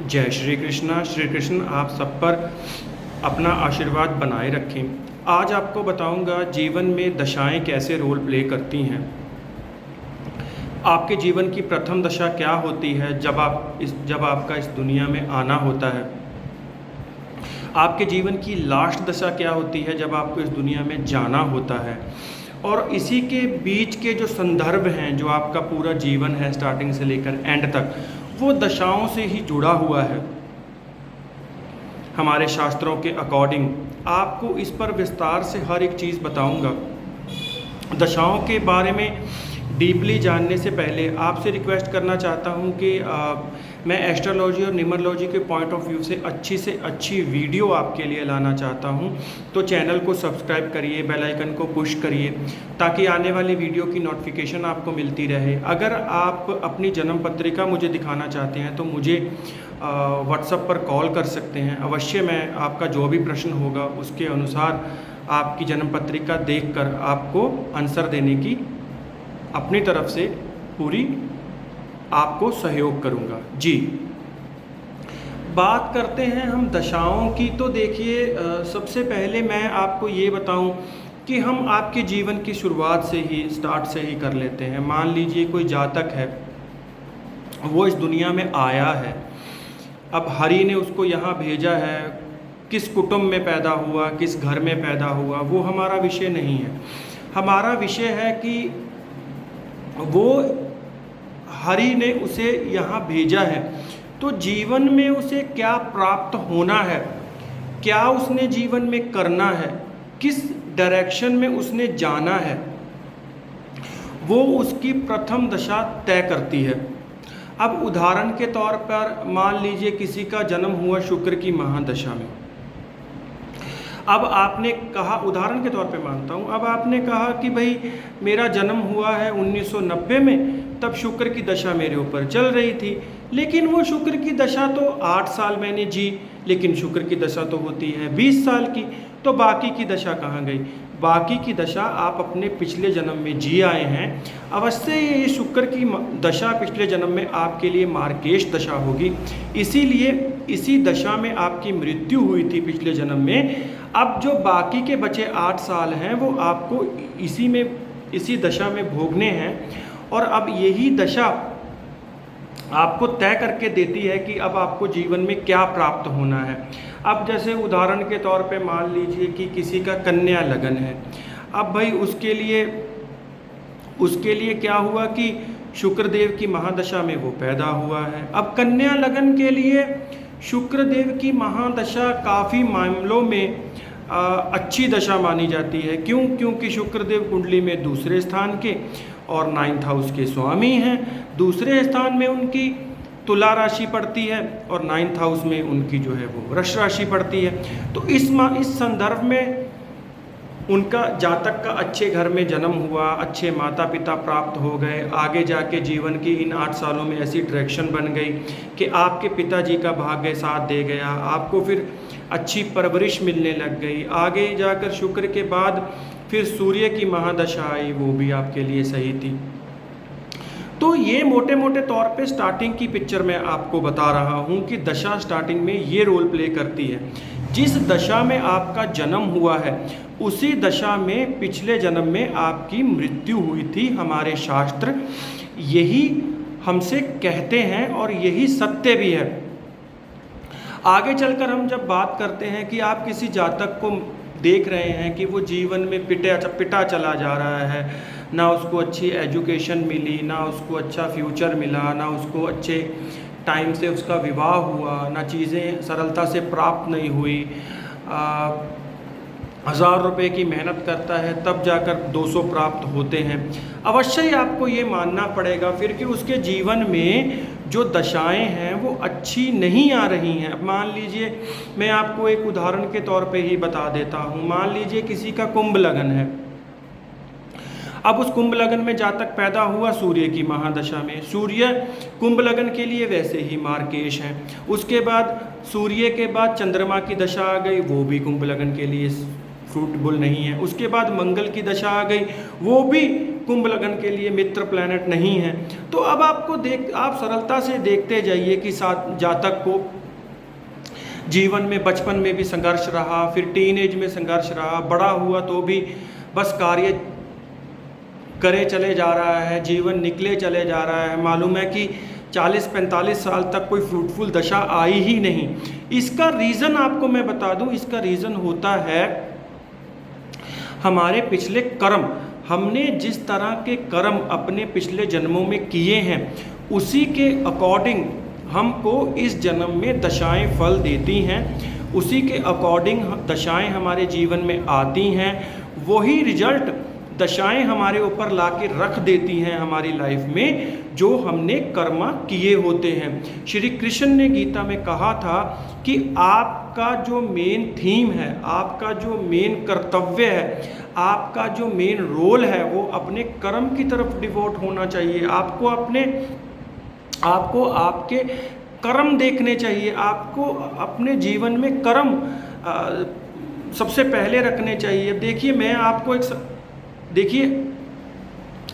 जय श्री कृष्ण आप सब पर अपना आशीर्वाद बनाए रखें। आज आपको बताऊंगा जीवन में दशाएं कैसे रोल प्ले करती हैं। आपके जीवन की प्रथम दशा क्या होती है जब आपका इस दुनिया में आना होता है। आपके जीवन की लास्ट दशा क्या होती है जब आपको इस दुनिया में जाना होता है। और इसी के बीच के जो संदर्भ हैं, जो आपका पूरा जीवन है स्टार्टिंग से लेकर एंड तक, वो दशाओं से ही जुड़ा हुआ है। हमारे शास्त्रों के अकॉर्डिंग आपको इस पर विस्तार से हर एक चीज़ बताऊंगा। दशाओं के बारे में डीपली जानने से पहले आपसे रिक्वेस्ट करना चाहता हूं कि मैं एस्ट्रोलॉजी और न्यूमरोलॉजी के पॉइंट ऑफ व्यू से अच्छी वीडियो आपके लिए लाना चाहता हूं। तो चैनल को सब्सक्राइब करिए, बेल आइकन को पुश करिए ताकि आने वाली वीडियो की नोटिफिकेशन आपको मिलती रहे। अगर आप अपनी जन्म पत्रिका मुझे दिखाना चाहते हैं तो मुझे व्हाट्सएप पर कॉल कर सकते हैं। अवश्य मैं आपका जो भी प्रश्न होगा उसके अनुसार आपकी जन्म पत्रिका देखकर आपको आंसर देने की अपनी तरफ से पूरी आपको सहयोग करूंगा। जी, बात करते हैं हम दशाओं की। तो देखिए, सबसे पहले मैं आपको ये बताऊं कि हम आपके जीवन की शुरुआत से ही स्टार्ट से ही कर लेते हैं। मान लीजिए कोई जातक है, वो इस दुनिया में आया है। अब हरि ने उसको यहाँ भेजा है। किस कुटुंब में पैदा हुआ, किस घर में पैदा हुआ, वो हमारा विषय नहीं है। हमारा विषय है कि वो हरि ने उसे यहाँ भेजा है, तो जीवन में उसे क्या प्राप्त होना है, क्या उसने जीवन में करना है, किस डायरेक्शन में उसने जाना है, वो उसकी प्रथम दशा तय करती है। अब उदाहरण के तौर पर मान लीजिए किसी का जन्म हुआ शुक्र की महादशा में। अब आपने कहा, उदाहरण के तौर पे मानता हूँ, अब आपने कहा कि भाई मेरा जन्म हुआ है 1990 में, तब शुक्र की दशा मेरे ऊपर चल रही थी। लेकिन वो शुक्र की दशा तो 8 साल मैंने जी, लेकिन शुक्र की दशा तो होती है 20 साल की। तो बाकी की दशा कहाँ गई? बाकी की दशा आप अपने पिछले जन्म में जी आए हैं। अवश्य ये शुक्र की दशा पिछले जन्म में आपके लिए मार्केश दशा होगी, इसीलिए इसी दशा में आपकी मृत्यु हुई थी पिछले जन्म में। अब जो बाकी के बचे 8 साल हैं वो आपको इसी दशा में भोगने हैं। और अब यही दशा आपको तय करके देती है कि अब आपको जीवन में क्या प्राप्त होना है। अब जैसे उदाहरण के तौर पे मान लीजिए कि किसी का कन्या लगन है। अब भाई उसके लिए क्या हुआ कि शुक्रदेव की महादशा में वो पैदा हुआ है। अब कन्या लगन के लिए शुक्रदेव की महादशा काफ़ी मामलों में अच्छी दशा मानी जाती है। क्यों? क्योंकि शुक्रदेव कुंडली में दूसरे स्थान के और 9th हाउस के स्वामी हैं। दूसरे स्थान में उनकी तुला राशि पड़ती है और 9th हाउस में उनकी जो है वो वृष राशि पड़ती है। तो इस संदर्भ में उनका जातक का अच्छे घर में जन्म हुआ, अच्छे माता पिता प्राप्त हो गए। आगे जाके जीवन की इन 8 सालों में ऐसी डायरेक्शन बन गई कि आपके पिताजी का भाग्य साथ दे गया, आपको फिर अच्छी परवरिश मिलने लग गई। आगे जाकर शुक्र के बाद फिर सूर्य की महादशा आई, वो भी आपके लिए सही थी। तो ये मोटे मोटे तौर पे स्टार्टिंग की पिक्चर मैं आपको बता रहा हूँ कि दशा स्टार्टिंग में ये रोल प्ले करती है। जिस दशा में आपका जन्म हुआ है उसी दशा में पिछले जन्म में आपकी मृत्यु हुई थी। हमारे शास्त्र यही हमसे कहते हैं और यही सत्य भी है। आगे चलकर हम जब बात करते हैं कि आप किसी जातक को देख रहे हैं कि वो जीवन में पिटा चला जा रहा है, ना उसको अच्छी एजुकेशन मिली, ना उसको अच्छा फ्यूचर मिला, ना उसको अच्छे टाइम से उसका विवाह हुआ, ना चीज़ें सरलता से प्राप्त नहीं हुई। 1000 रुपये की मेहनत करता है तब जाकर 200 प्राप्त होते हैं। अवश्य ही आपको ये मानना पड़ेगा फिर कि उसके जीवन में जो दशाएं हैं वो अच्छी नहीं आ रही हैं। अब मान लीजिए, मैं आपको एक उदाहरण के तौर पे ही बता देता हूँ। मान लीजिए किसी का कुंभ लगन है। अब उस कुंभ लगन में जातक पैदा हुआ सूर्य की महादशा में। सूर्य कुंभ लगन के लिए वैसे ही मार्केश हैं। उसके बाद सूर्य के बाद चंद्रमा की दशा आ गई, वो भी कुंभ लगन के लिए फ्रूटेबल नहीं है। उसके बाद मंगल की दशा आ गई, वो भी कुंभ लगन के लिए मित्र प्लैनेट नहीं है। तो अब आप सरलता से देखते जाइए कि जातक को जीवन में बचपन में भी संघर्ष रहा, फिर टीनेज में संघर्ष रहा, बड़ा हुआ तो भी बस कार्य करे चले जा रहा है, जीवन निकले चले जा रहा है। मालूम है कि 40-45 साल तक कोई फ्रूटफुल दशा आई ही नहीं। इसका रीज़न आपको मैं बता दूं, इसका रीज़न होता है हमारे पिछले कर्म। हमने जिस तरह के कर्म अपने पिछले जन्मों में किए हैं उसी के अकॉर्डिंग हमको इस जन्म में दशाएं फल देती हैं, उसी के अकॉर्डिंग दशाएं हमारे जीवन में आती हैं। वही रिजल्ट दशाएं हमारे ऊपर ला के रख देती हैं हमारी लाइफ में जो हमने कर्मा किए होते हैं। श्री कृष्ण ने गीता में कहा था कि आपका जो मेन थीम है, आपका जो मेन कर्तव्य है, आपका जो मेन रोल है वो अपने कर्म की तरफ डिवोट होना चाहिए। आपको आपके कर्म देखने चाहिए, आपको अपने जीवन में कर्म सबसे पहले रखने चाहिए। देखिए मैं आपको देखिए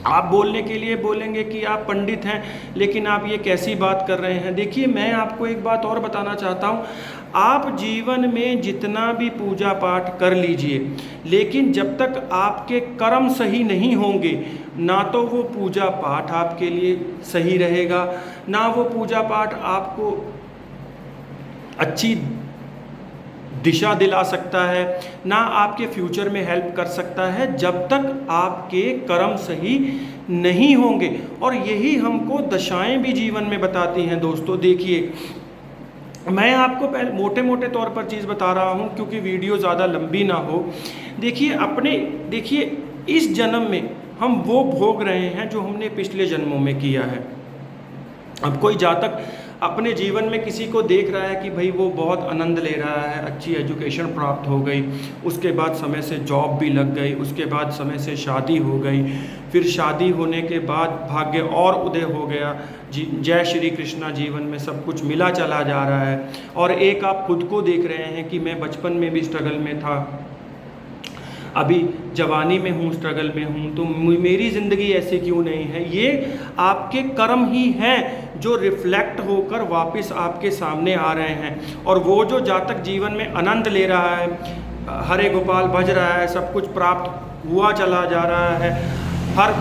आप बोलने के लिए बोलेंगे कि आप पंडित हैं, लेकिन आप ये कैसी बात कर रहे हैं। देखिए मैं आपको एक बात और बताना चाहता हूँ, आप जीवन में जितना भी पूजा पाठ कर लीजिए, लेकिन जब तक आपके कर्म सही नहीं होंगे ना तो वो पूजा पाठ आपके लिए सही रहेगा, ना वो पूजा पाठ आपको अच्छी दिशा दिला सकता है, ना आपके फ्यूचर में हेल्प कर सकता है जब तक आपके कर्म सही नहीं होंगे। और यही हमको दशाएं भी जीवन में बताती हैं। दोस्तों देखिए मैं आपको पहले मोटे मोटे तौर पर चीज़ बता रहा हूँ क्योंकि वीडियो ज़्यादा लंबी ना हो। देखिए इस जन्म में हम वो भोग रहे हैं जो हमने पिछले जन्मों में किया है। अब कोई जातक अपने जीवन में किसी को देख रहा है कि भाई वो बहुत आनंद ले रहा है, अच्छी एजुकेशन प्राप्त हो गई, उसके बाद समय से जॉब भी लग गई, उसके बाद समय से शादी हो गई, फिर शादी होने के बाद भाग्य और उदय हो गया, जय श्री कृष्णा, जीवन में सब कुछ मिला चला जा रहा है। और एक आप खुद को देख रहे हैं कि मैं बचपन में भी स्ट्रगल में था, अभी जवानी में हूँ, स्ट्रगल में हूँ, तो मेरी ज़िंदगी ऐसी क्यों नहीं है। ये आपके कर्म ही हैं जो रिफ्लेक्ट होकर वापस आपके सामने आ रहे हैं। और वो जो जातक जीवन में आनंद ले रहा है, हरे गोपाल भज रहा है, सब कुछ प्राप्त हुआ चला जा रहा है, हर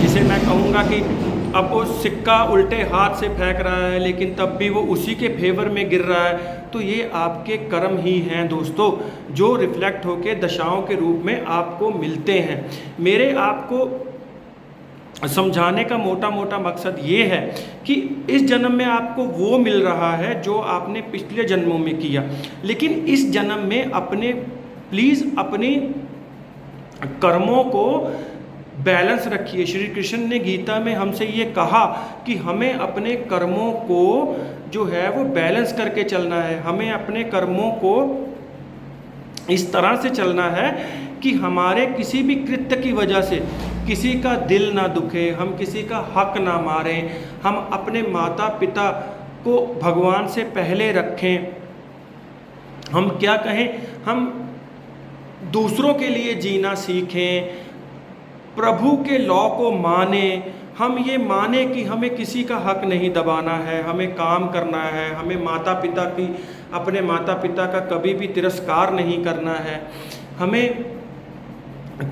जिसे मैं कहूँगा कि अब वो सिक्का उल्टे हाथ से फेंक रहा है लेकिन तब भी वो उसी के फेवर में गिर रहा है, तो ये आपके कर्म ही हैं दोस्तों, जो रिफ्लेक्ट होके दशाओं के रूप में आपको मिलते हैं। मेरे आपको समझाने का मोटा मोटा मकसद ये है कि इस जन्म में आपको वो मिल रहा है जो आपने पिछले जन्मों में किया, लेकिन इस जन्म में प्लीज़ अपने कर्मों को बैलेंस रखिए। श्री कृष्ण ने गीता में हमसे ये कहा कि हमें अपने कर्मों को जो है वो बैलेंस करके चलना है। हमें अपने कर्मों को इस तरह से चलना है कि हमारे किसी भी कृत्य की वजह से किसी का दिल ना दुखे, हम किसी का हक ना मारें, हम अपने माता पिता को भगवान से पहले रखें। हम क्या कहें, हम दूसरों के लिए जीना सीखें, प्रभु के लॉ को माने, हम ये माने कि हमें किसी का हक नहीं दबाना है, हमें काम करना है, हमें अपने माता पिता का कभी भी तिरस्कार नहीं करना है, हमें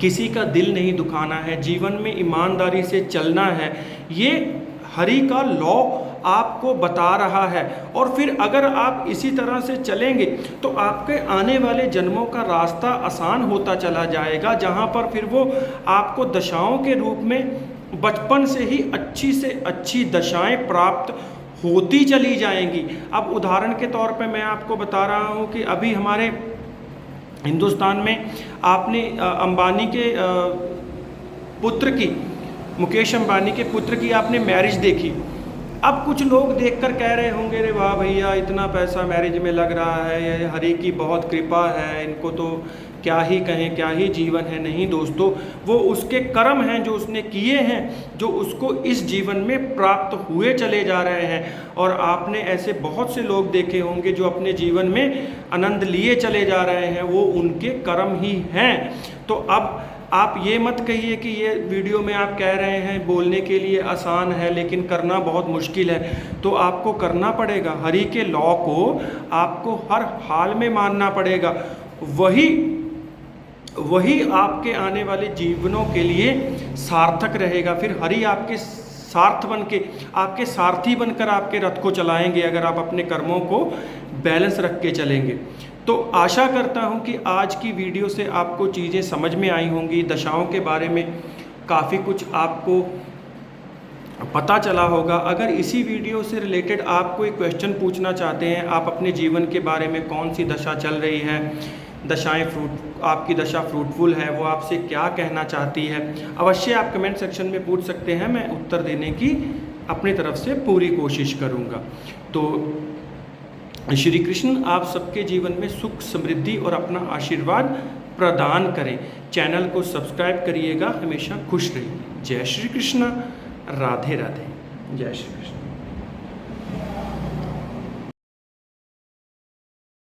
किसी का दिल नहीं दुखाना है, जीवन में ईमानदारी से चलना है। ये हरि का लॉ आपको बता रहा है। और फिर अगर आप इसी तरह से चलेंगे तो आपके आने वाले जन्मों का रास्ता आसान होता चला जाएगा, जहाँ पर फिर वो आपको दशाओं के रूप में बचपन से ही अच्छी से अच्छी दशाएं प्राप्त होती चली जाएंगी। अब उदाहरण के तौर पे मैं आपको बता रहा हूँ कि अभी हमारे हिंदुस्तान में आपने अंबानी के पुत्र की, मुकेश अंबानी के पुत्र की आपने मैरिज देखी। अब कुछ लोग देखकर कह रहे होंगे, अरे वाह भैया इतना पैसा मैरिज में लग रहा है, ये हरि की बहुत कृपा है, इनको तो क्या ही कहें, क्या ही जीवन है। नहीं दोस्तों, वो उसके कर्म हैं जो उसने किए हैं, जो उसको इस जीवन में प्राप्त हुए चले जा रहे हैं। और आपने ऐसे बहुत से लोग देखे होंगे जो अपने जीवन में आनंद लिए चले जा रहे हैं, वो उनके कर्म ही हैं। तो अब आप ये मत कहिए कि ये वीडियो में आप कह रहे हैं बोलने के लिए आसान है लेकिन करना बहुत मुश्किल है, तो आपको करना पड़ेगा। हरि के लॉ को आपको हर हाल में मानना पड़ेगा, वही आपके आने वाले जीवनों के लिए सार्थक रहेगा। फिर हरि आपके सार्थ बन के, आपके सारथी बनकर आपके रथ को चलाएंगे अगर आप अपने कर्मों को बैलेंस रख के चलेंगे। तो आशा करता हूँ कि आज की वीडियो से आपको चीज़ें समझ में आई होंगी, दशाओं के बारे में काफ़ी कुछ आपको पता चला होगा। अगर इसी वीडियो से रिलेटेड आप कोई क्वेश्चन पूछना चाहते हैं, आप अपने जीवन के बारे में कौन सी दशा चल रही है, दशाएं आपकी दशा फ्रूटफुल है, वो आपसे क्या कहना चाहती है, अवश्य आप कमेंट सेक्शन में पूछ सकते हैं। मैं उत्तर देने की अपनी तरफ से पूरी कोशिश करूँगा। तो श्री कृष्ण आप सबके जीवन में सुख समृद्धि और अपना आशीर्वाद प्रदान करें। चैनल को सब्सक्राइब करिएगा, हमेशा खुश रहिए। जय श्री कृष्ण, राधे राधे, जय श्री कृष्ण।